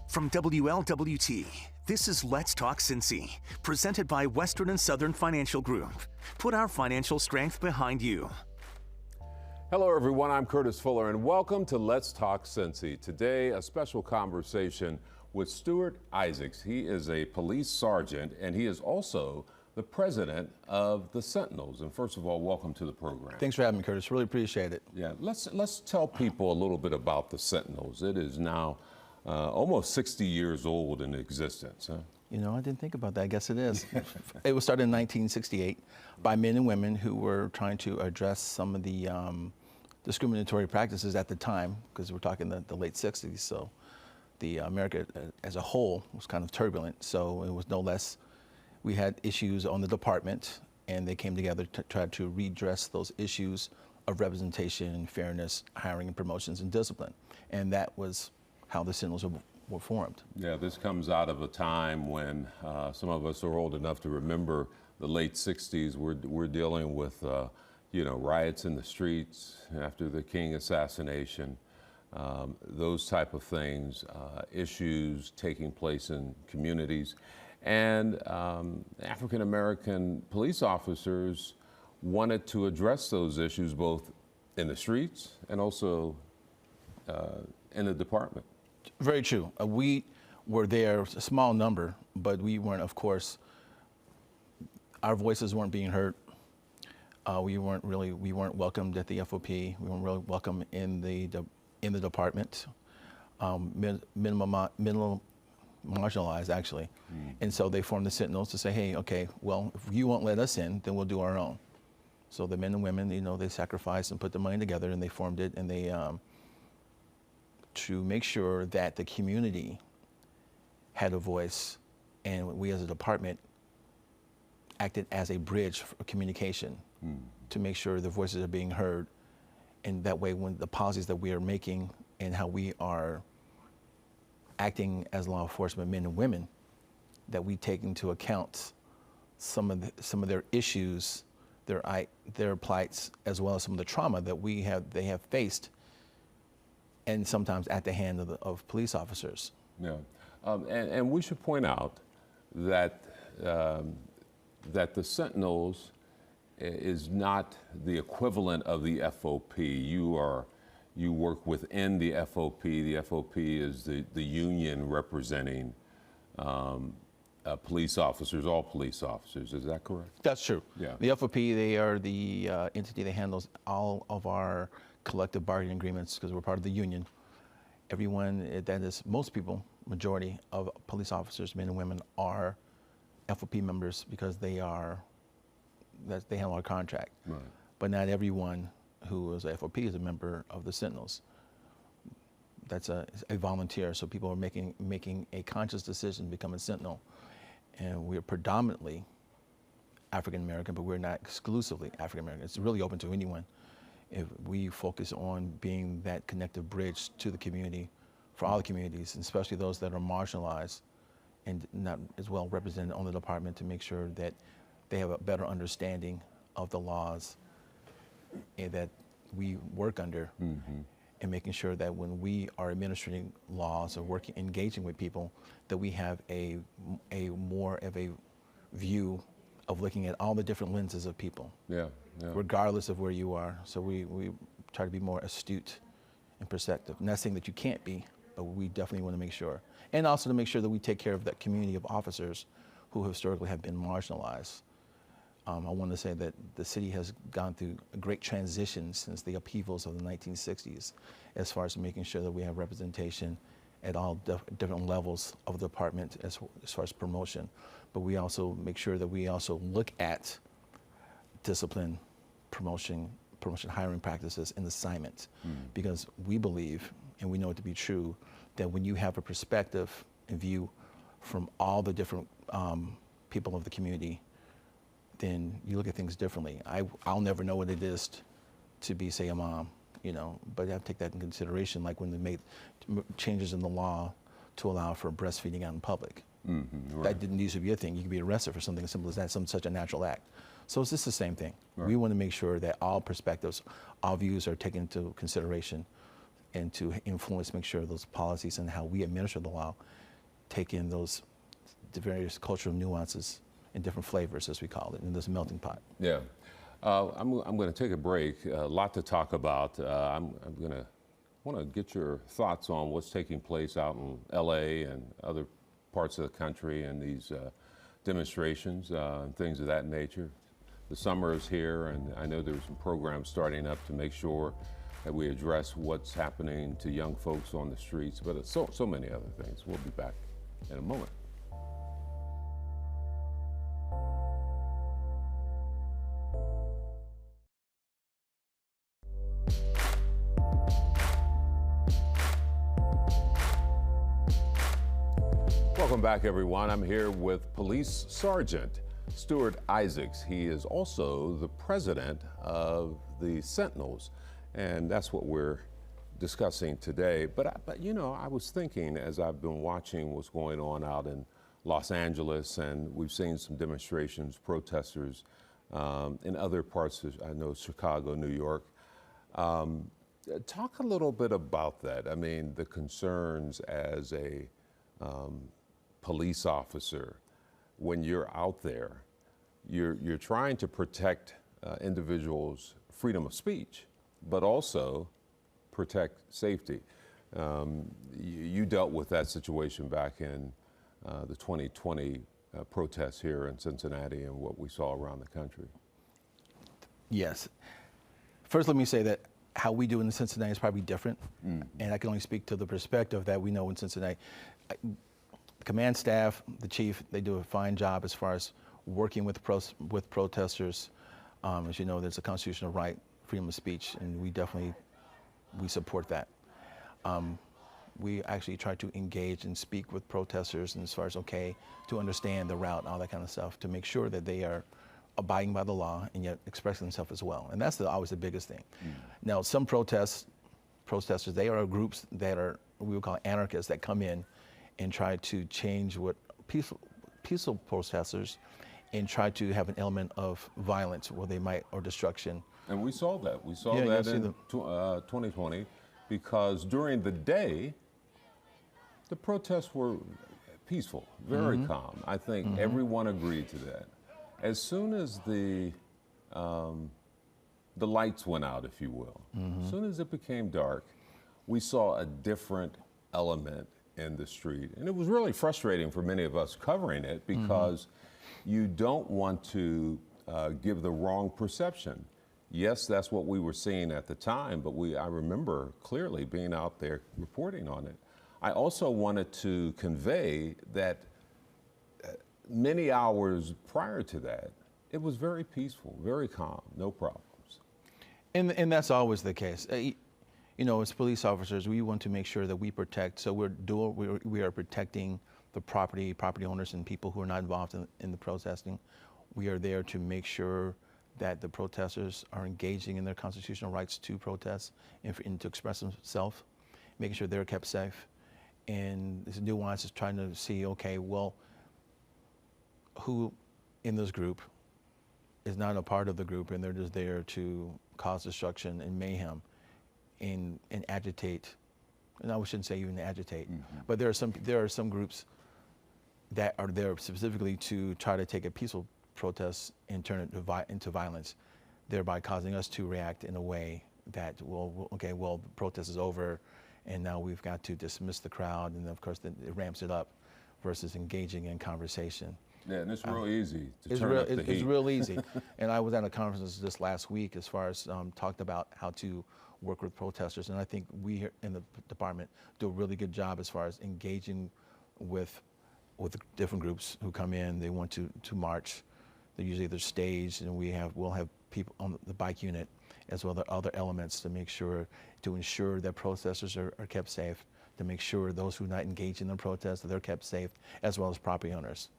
From WLWT, this is Let's Talk Cincy, presented by Western and Southern Financial Group. Put our financial strength behind you. Hello, everyone. I'm Curtis Fuller, and welcome to Let's Talk Cincy. Today, a special conversation with Stuart Isaacs. He is a police sergeant, and he is also the president of the Sentinels. And first of all, welcome to the program. Thanks for having me, Curtis. Really appreciate it. Yeah, let's tell people a little bit about the Sentinels. It is now almost 60 years old in existence, huh? You know, I didn't think about that. I guess it is. It was started in 1968 by men and women who were trying to address some of the discriminatory practices at the time, because we're talking the late 60s. So the America as a whole was kind of turbulent. So it was no less, we had issues on the department, and they came together to try to redress those issues of representation, fairness, hiring and promotions, and discipline. And that was how the Sentinels were formed. Yeah, this comes out of a time when some of us are old enough to remember the late 60s. We're dealing with riots in the streets after the King assassination, those type of things, issues taking place in communities. And African American police officers wanted to address those issues both in the streets and also in the department. Very true. We were there, a small number, but we weren't, of course, our voices weren't being heard. We weren't welcomed at the FOP. We weren't really welcome in the department. Minimal marginalized, actually. And so they formed the Sentinels to say, hey, okay, well, if you won't let us in, then we'll do our own. So the men and women, they sacrificed and put the money together, and they formed it, and they to make sure that the community had a voice, and we as a department acted as a bridge for communication to make sure the voices are being heard. And that way, when the policies that we are making and how we are acting as law enforcement men and women, that we take into account some of their issues, their plights, as well as some of the trauma that they have faced, and sometimes at the hand of police officers. Yeah, and we should point out that that the Sentinels is not the equivalent of the FOP. You work within the FOP. The FOP is the union representing police officers, all police officers. Is that correct? That's true. Yeah. The FOP, they are the entity that handles all of our collective bargaining agreements, because we're part of the union. Everyone, most people, majority of police officers, men and women, are FOP members because they handle our contract. Right. But not everyone who is a FOP is a member of the Sentinels. That's a volunteer, so people are making a conscious decision to become a Sentinel. And we're predominantly African American, but we're not exclusively African American. It's really open to anyone. If we focus on being that connective bridge to the community, for all the communities, and especially those that are marginalized and not as well represented on the department, to make sure that they have a better understanding of the laws that we work under, and making sure that when we are administering laws or engaging with people, that we have a more of a view of looking at all the different lenses of people. Yeah. Regardless of where you are. So we try to be more astute and perceptive. Not saying that you can't be, but we definitely want to make sure. And also to make sure that we take care of that community of officers who historically have been marginalized. I want to say that the city has gone through a great transition since the upheavals of the 1960s, as far as making sure that we have representation at all different levels of the department as far as promotion. But we also make sure that we also look at discipline, promotion hiring practices, and assignment, because we believe, and we know it to be true, that when you have a perspective and view from all the different people of the community, then you look at things differently. I'll never know what it is to be, say, a mom, but I have to take that in consideration, like when they made changes in the law to allow for breastfeeding out in public. Right. That didn't used to be a thing. You could be arrested for something as simple as that, such a natural act. So it's just the same thing. Right. We want to make sure that all perspectives, all views are taken into consideration and to influence, make sure those policies and how we administer the law take in the various cultural nuances and different flavors, as we call it, in this melting pot. Yeah. I'm going to take a break. A lot to talk about. I'm going to want to get your thoughts on what's taking place out in LA and other parts of the country and these demonstrations and things of that nature. The summer is here, and I know there's some programs starting up to make sure that we address what's happening to young folks on the streets, but so many other things. We'll be back in a moment. Welcome back, everyone. I'm here with Police Sergeant Stuart Isaacs. He is also the president of the Sentinels, and that's what we're discussing today. But you know, I was thinking as I've been watching what's going on out in Los Angeles, and we've seen some demonstrations, protesters in other parts of, I know, Chicago, New York. Talk a little bit about that. I mean, the concerns as a police officer, when you're out there, you're trying to protect individuals' freedom of speech, but also protect safety. You dealt with that situation back in the 2020 protests here in Cincinnati and what we saw around the country. Yes. First, let me say that how we do in Cincinnati is probably different, and I can only speak to the perspective that we know in Cincinnati. The command staff, the chief, they do a fine job as far as working with protesters. As you know, there's a constitutional right, freedom of speech, and we support that. We actually try to engage and speak with protesters, and as far as to understand the route and all that kind of stuff, to make sure that they are abiding by the law and yet expressing themselves as well. And that's always the biggest thing. Now, some protesters, they are groups that are, we would call anarchists, that come in and try to change what peaceful protesters and try to have an element of violence or destruction. And we saw that. We saw that in 2020, because during the day, the protests were peaceful, very calm. I think everyone agreed to that. As soon as the lights went out, if you will, as soon as it became dark, we saw a different element in the street. And it was really frustrating for many of us covering it, because you don't want to give the wrong perception. Yes, that's what we were seeing at the time, but I remember clearly being out there reporting on it. I also wanted to convey that many hours prior to that, it was very peaceful, very calm, no problems. And that's always the case. You know, as police officers, we want to make sure that we protect. So we are protecting the property owners and people who are not involved in the protesting. We are there to make sure that the protesters are engaging in their constitutional rights to protest and to express themselves, making sure they're kept safe. And this nuance is trying to see, who in this group is not a part of the group, and they're just there to cause destruction and mayhem and agitate. And I shouldn't say even agitate, but there are some groups that are there specifically to try to take a peaceful protest and turn it into violence, thereby causing us to react in a way that, the protest is over, and now we've got to dismiss the crowd, and of course it ramps it up, versus engaging in conversation. Yeah, and it's real easy to turn up the heat. It's real easy. And I was at a conference this last week as far as talked about how to work with protesters, and I think we here in the department do a really good job as far as engaging with different groups who come in. They want to march. They're usually they're staged, and we'll have people on the bike unit as well as other elements to ensure that protesters are kept safe, to make sure those who are not engaged in the protest that they're kept safe, as well as property owners.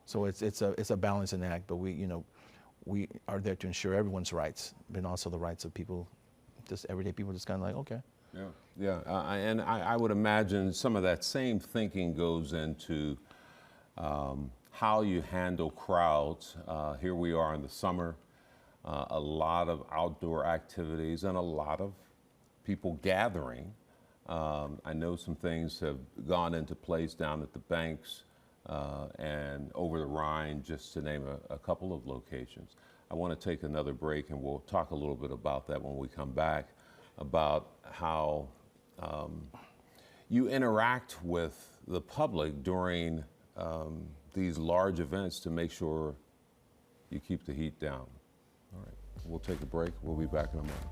So it's a balancing act, but we are there to ensure everyone's rights, but also the rights of people, just everyday people, just kind of like, okay. Yeah, and I would imagine some of that same thinking goes into how you handle crowds. Here we are in the summer, a lot of outdoor activities and a lot of people gathering. I know some things have gone into place down at the banks and over the Rhine, just to name a couple of locations. I want to take another break, and we'll talk a little bit about that when we come back, about how you interact with the public during these large events to make sure you keep the heat down. All right, we'll take a break. We'll be back in a moment.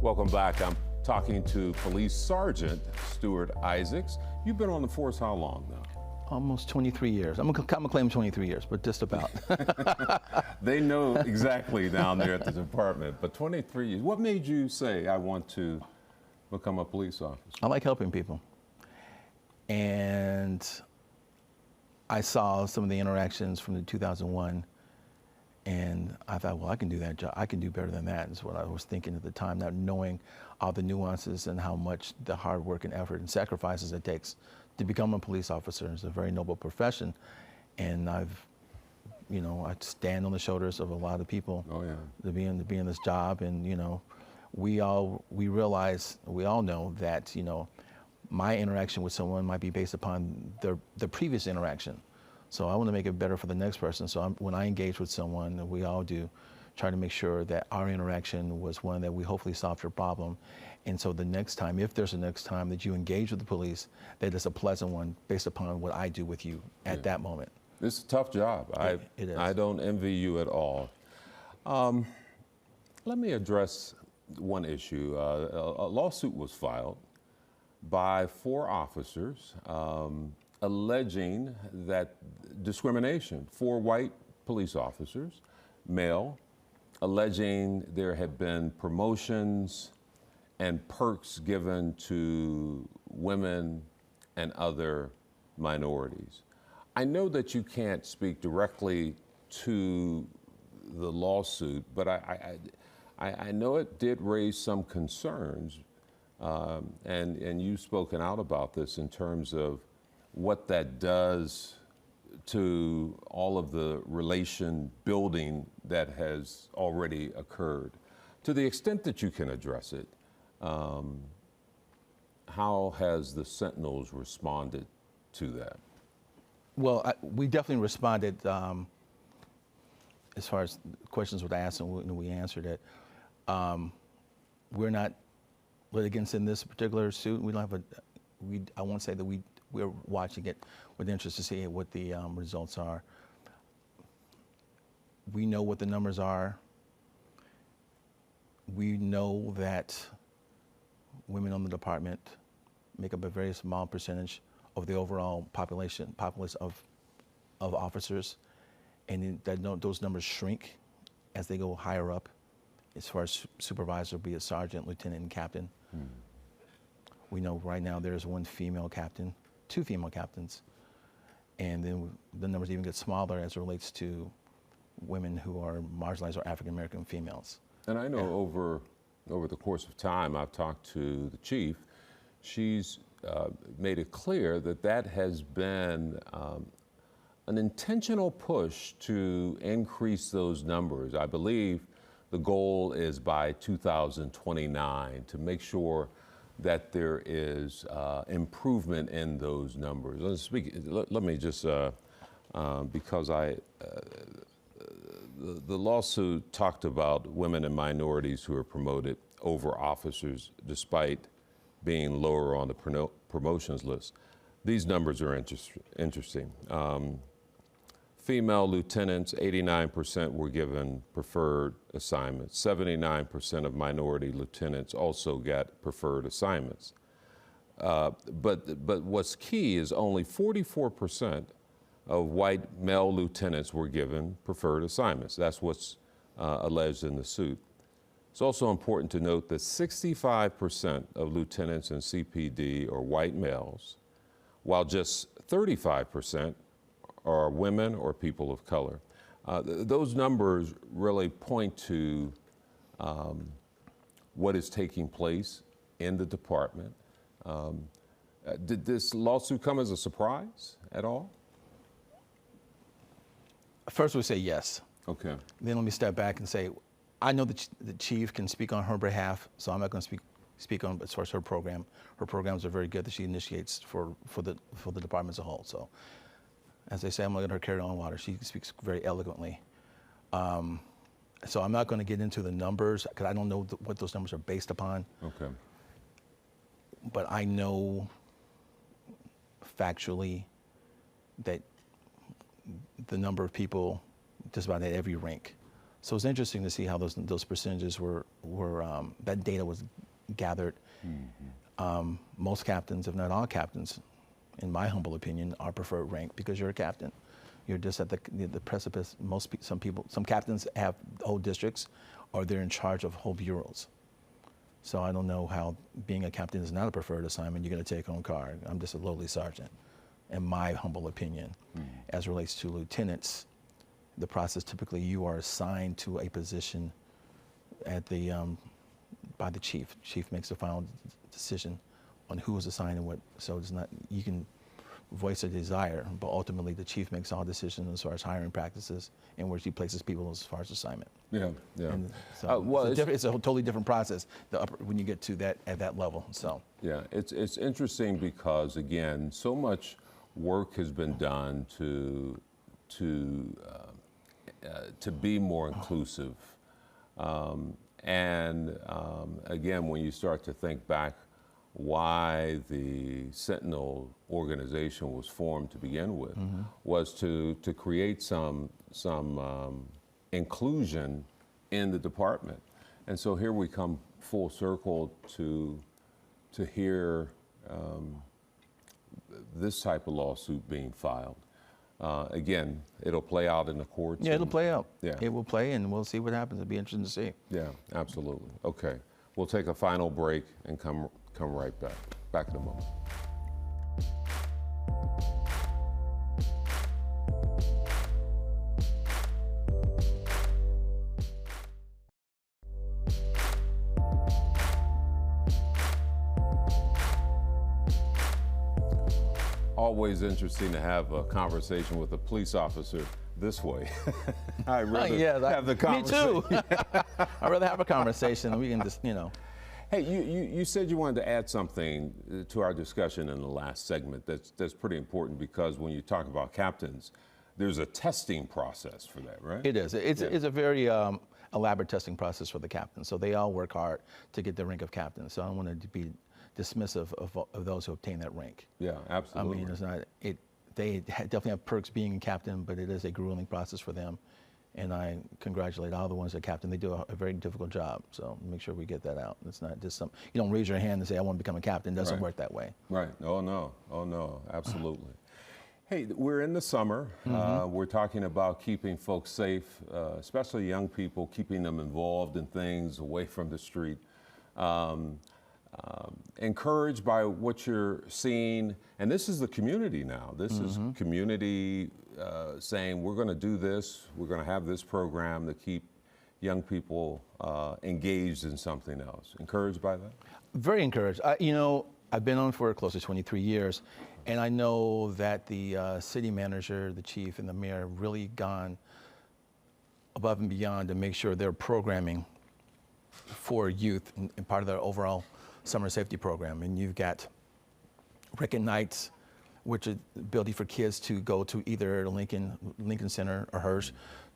Welcome back. I'm talking to Police Sergeant Stuart Isaacs. You've been on the force how long now? Almost 23 years. I'm gonna claim 23 years, but just about. They know exactly down there at the department, but 23 years. What made you say, I want to become a police officer? I like helping people. And I saw some of the interactions from the 2001, and I thought, well, I can do that job. I can do better than that, is what I was thinking at the time, not knowing all the nuances and how much the hard work and effort and sacrifices it takes to become a police officer. It's a very noble profession. And I stand on the shoulders of a lot of people to be in this job. And, we all know that, my interaction with someone might be based upon the previous interaction. So I want to make it better for the next person. So when I engage with someone, we all do, try to make sure that our interaction was one that we hopefully solved your problem. And so the next time, if there's a next time that you engage with the police, that it's a pleasant one based upon what I do with you at that moment. It's a tough job. It is. I don't envy you at all. Let me address one issue. A lawsuit was filed by 4 officers alleging that discrimination, 4 white police officers, male, alleging there had been promotions and perks given to women and other minorities. I know that you can't speak directly to the lawsuit, but I know it did raise some concerns, and you've spoken out about this in terms of what that does to all of the relation building that has already occurred. To the extent that you can address it, how has the Sentinels responded to that? Well, we definitely responded as far as questions were asked, and we answered it. We're not litigants in this particular suit. We don't have I won't say that we're watching it with interest to see what the results are. We know what the numbers are. We know that women on the department make up a very small percentage of the overall populace of officers, and those numbers shrink as they go higher up, as far as supervisor, be it sergeant, lieutenant, and captain. We know right now there's 1 female captain, 2 female captains, and then the numbers even get smaller as it relates to women who are marginalized or African American females. And I know over the course of time, I've talked to the chief. She's made it clear that has been an intentional push to increase those numbers. I believe the goal is by 2029 to make sure that there is improvement in those numbers. Let me just, because the lawsuit talked about women and minorities who are promoted over officers despite being lower on the promotions list. These numbers are interesting. Female lieutenants, 89% were given preferred assignments. 79% of minority lieutenants also got preferred assignments. But what's key is only 44% of white male lieutenants were given preferred assignments. That's what's alleged in the suit. It's also important to note that 65% of lieutenants in CPD are white males, while just 35% are women or people of color. Those numbers really point to what is taking place in the department. Did this lawsuit come as a surprise at all? First, we say yes. Okay. Then let me step back and say, I know that the chief can speak on her behalf, so I'm not going to speak on as far as her program. Her programs are very good that she initiates for the department as a whole. So, as I say, I'm not going to carry on water. She speaks very eloquently. So I'm not going to get into the numbers because I don't know what those numbers are based upon. Okay. But I know factually that the number of people just about at every rink. So it's interesting to see how those percentages were that data was gathered. Mm-hmm. Most captains, if not all captains, in my humble opinion, are preferred rank because you're a captain. You're just at the precipice. Some captains have whole districts, or they're in charge of whole bureaus. So I don't know how being a captain is not a preferred assignment. You're going to take home card. I'm just a lowly sergeant, in my humble opinion. Mm-hmm. As relates to lieutenants, the process typically you are assigned to a position at by the chief. Chief makes the final decision on who is assigned and what. So it's not, you can voice a desire, but ultimately the chief makes all decisions as far as hiring practices and where he places people as far as assignment. Yeah, yeah. And so well, it's a totally different process when you get to that at that level. So yeah, it's interesting because again, so much work has been done to be more inclusive, again, when you start to think back why the Sentinel organization was formed to begin with, mm-hmm. was to create some inclusion in the department. And so here we come full circle to hear this type of lawsuit being filed. Again, it'll play out in the courts. Yeah, it'll play out. Yeah. It will play, and we'll see what happens. It'll be interesting to see. Yeah, absolutely. Okay, we'll take a final break and come right back. Back in a moment. Always interesting to have a conversation with a police officer this way. I'd rather have the conversation. Me too. I'd rather have a conversation and we can just, Hey, you said you wanted to add something to our discussion in the last segment that's pretty important because when you talk about captains, there's a testing process for that, right? It is. It's a very elaborate testing process for the captains. So they all work hard to get the rank of captain. So I don't want to be dismissive of those who obtain that rank. Yeah, absolutely. I mean, it's not. They definitely have perks being a captain, but it is a grueling process for them. And I congratulate all the ones that captain. They do a very difficult job. So make sure we get that out. It's not just you don't raise your hand and say, I want to become a captain. It doesn't work that way. Right. Oh, no. Absolutely. Hey, we're in the summer. Mm-hmm. We're talking about keeping folks safe, especially young people, keeping them involved in things away from the street. Encouraged by what you're seeing, and this is the community now. This is community saying we're going to do this, we're going to have this program to keep young people engaged in something else. Encouraged by that? Very encouraged. I've been on for close to 23 years, and I know that the city manager, the chief, and the mayor have really gone above and beyond to make sure they're programming for youth and part of their overall summer safety program. And you've got Rick and Nights, which is the ability for kids to go to either Lincoln Center or Hirsch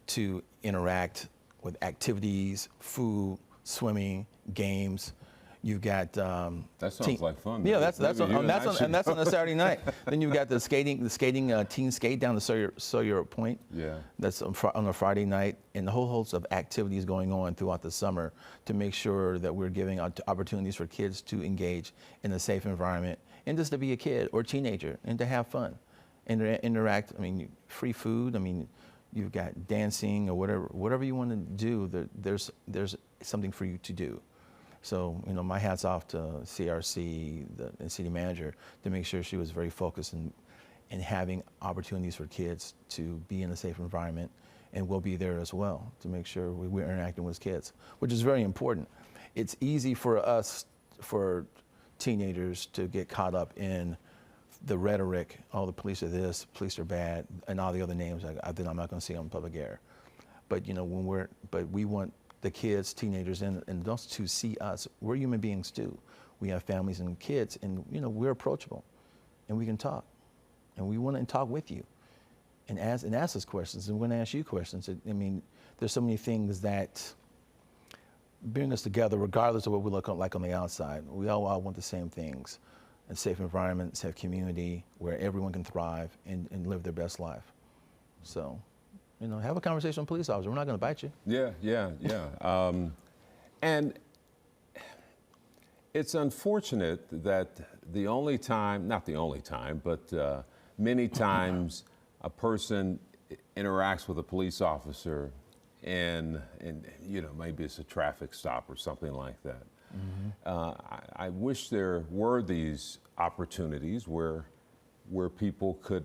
to interact with activities, food, swimming, games. You've got that sounds like fun. Yeah, that's on a Saturday night. Then you've got the skating teen skate down to Sawyer Point. Yeah, that's on a Friday night, and a whole host of activities going on throughout the summer to make sure that we're giving opportunities for kids to engage in a safe environment and just to be a kid or teenager and to have fun and interact. I mean, free food. I mean, you've got dancing or whatever you want to do. There's something for you to do. So, my hat's off to CRC, the city manager, to make sure she was very focused in having opportunities for kids to be in a safe environment, and we'll be there as well to make sure we're interacting with kids, which is very important. it's easy for us, for teenagers, to get caught up in the rhetoric. Oh, the police are this, police are bad, and all the other names that I'm not going to see on public air. But you know, we want the kids, teenagers, and those to see us. We're human beings too. We have families and kids, and you know, we're approachable, and we can talk, and we want to talk with you, and ask us questions, and we're going to ask you questions. I mean, there's so many things that bring us together, regardless of what we look like on the outside. We all want the same things: a safe environment, safe community where everyone can thrive and live their best life. So, you know, have a conversation with a police officer. We're not going to bite you. Yeah. And it's unfortunate that the only time, not the only time, but many times a person interacts with a police officer and you know, maybe it's a traffic stop or something like that. I wish there were these opportunities where people could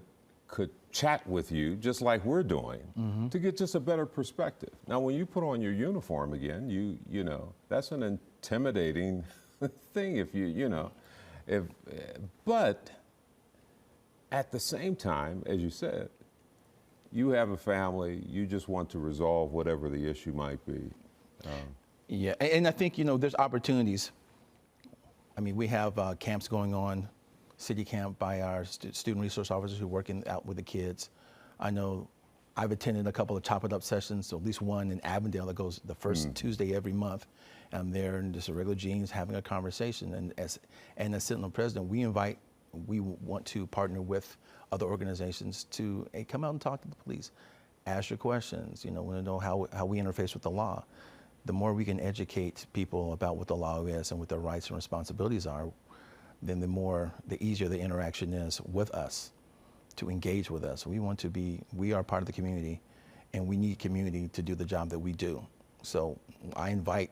chat with you just like we're doing to get just a better perspective. Now, when you put on your uniform again, you know, that's an intimidating thing but at the same time, as you said, you have a family, you just want to resolve whatever the issue might be. Yeah, and I think, you know, there's opportunities. I mean, we have camps going on, city camp by our student resource officers who are working out with the kids. I know I've attended a couple of Chop It Up sessions, so at least one in Avondale that goes the first Tuesday every month. I'm there in just a regular jeans having a conversation. And as Sentinel president, we want to partner with other organizations to come out and talk to the police, ask your questions, you know, want to know how we interface with the law. The more we can educate people about what the law is and what their rights and responsibilities are, then the easier the interaction is with us, to engage with us. We are part of the community, and we need community to do the job that we do. So I invite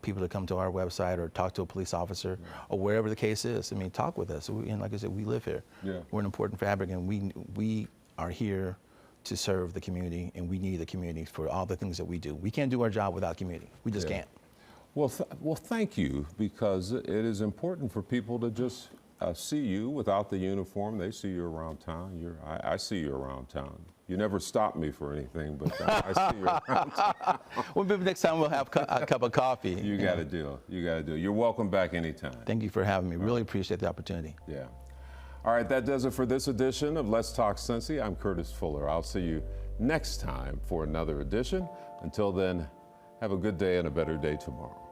people to come to our website or talk to a police officer or wherever the case is. I mean, talk with us. And like I said, we live here. Yeah. We're an important fabric, and we are here to serve the community, and we need the community for all the things that we do. We can't do our job without community. We just can't. Well, thank you, because it is important for people to just see you without the uniform. They see you around town. I see you around town. You never stop me for anything, but I see you around town. Well, maybe next time we'll have a cup of coffee. You got to do it. You got to do it. You're welcome back anytime. Thank you for having me. Really appreciate the opportunity. Yeah. All right, that does it for this edition of Let's Talk Cincy. I'm Curtis Fuller. I'll see you next time for another edition. Until then, have a good day and a better day tomorrow.